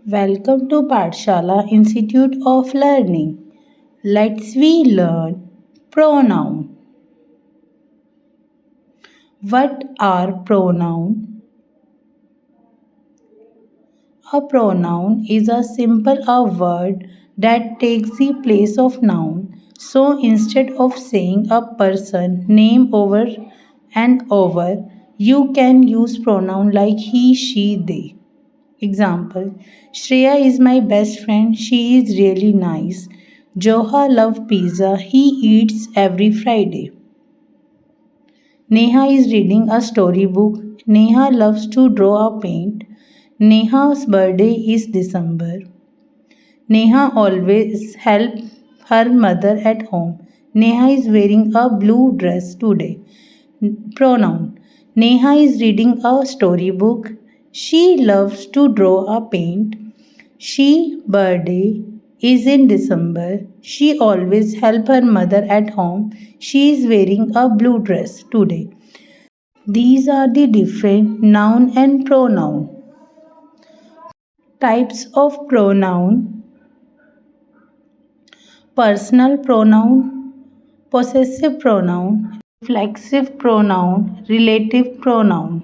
Welcome to Pathshala Institute of Learning. Let's we learn pronoun. What are pronoun? A pronoun is a simple a word that takes the place of noun. So instead of saying a person name over and over, you can use pronoun like he, she, they. Example: Shreya is my best friend. She is really nice. Joha loves pizza. He eats every Friday. Neha is reading a storybook. Neha loves to draw or paint. Neha's birthday is December. Neha always helps her mother at home. Neha is wearing a blue dress today. Pronoun: Neha is reading a storybook. She loves to draw or paint. She birthday is in December. She always help her mother at home. She is wearing a blue dress today. These are the different noun and pronoun. Types of pronoun: personal pronoun, possessive pronoun, reflexive pronoun, relative pronoun.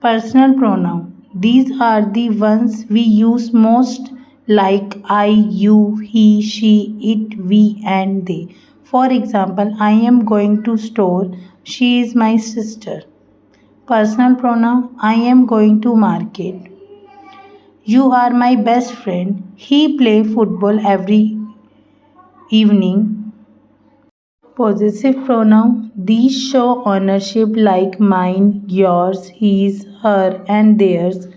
Personal pronoun. These are the ones we use most, like I, you, he, she, it, we, and they. For example, I am going to store. She is my sister. Personal pronoun: I am going to market. You are my best friend. He play football every evening. Possessive pronoun. These show ownership like mine, yours, his, her, and theirs.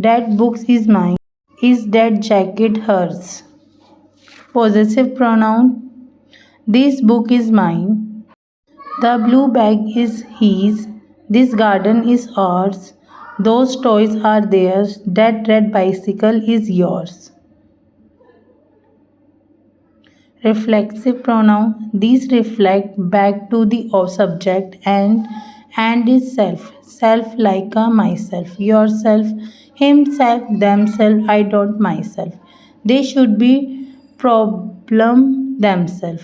That book is mine. Is that jacket hers? Possessive pronoun. This book is mine. The blue bag is his. This garden is ours. Those toys are theirs. That red bicycle is yours. Reflexive pronoun. These reflect back to the subject and is self. Self like a myself, yourself, himself, themselves, I don't myself. They should be problem themselves.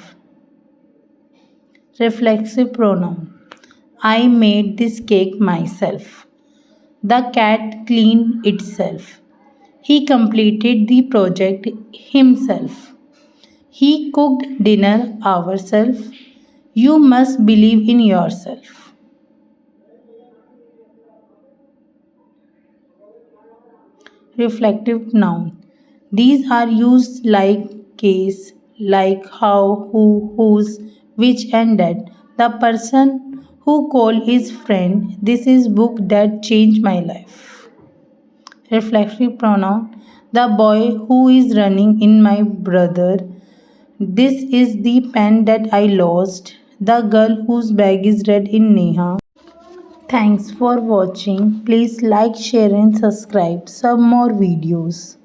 Reflexive pronoun. I made this cake myself. The cat cleaned itself. He completed the project himself. He cooked dinner ourselves. You must believe in yourself. Reflective noun. These are used like case, like how, who, whose, which, and that. The person who called his friend. This is book that changed my life. Reflexive pronoun. The boy who is running in my brother. This is the pen that I lost. The girl whose bag is red in Neha. Thanks for watching. Please like, share and subscribe some more videos.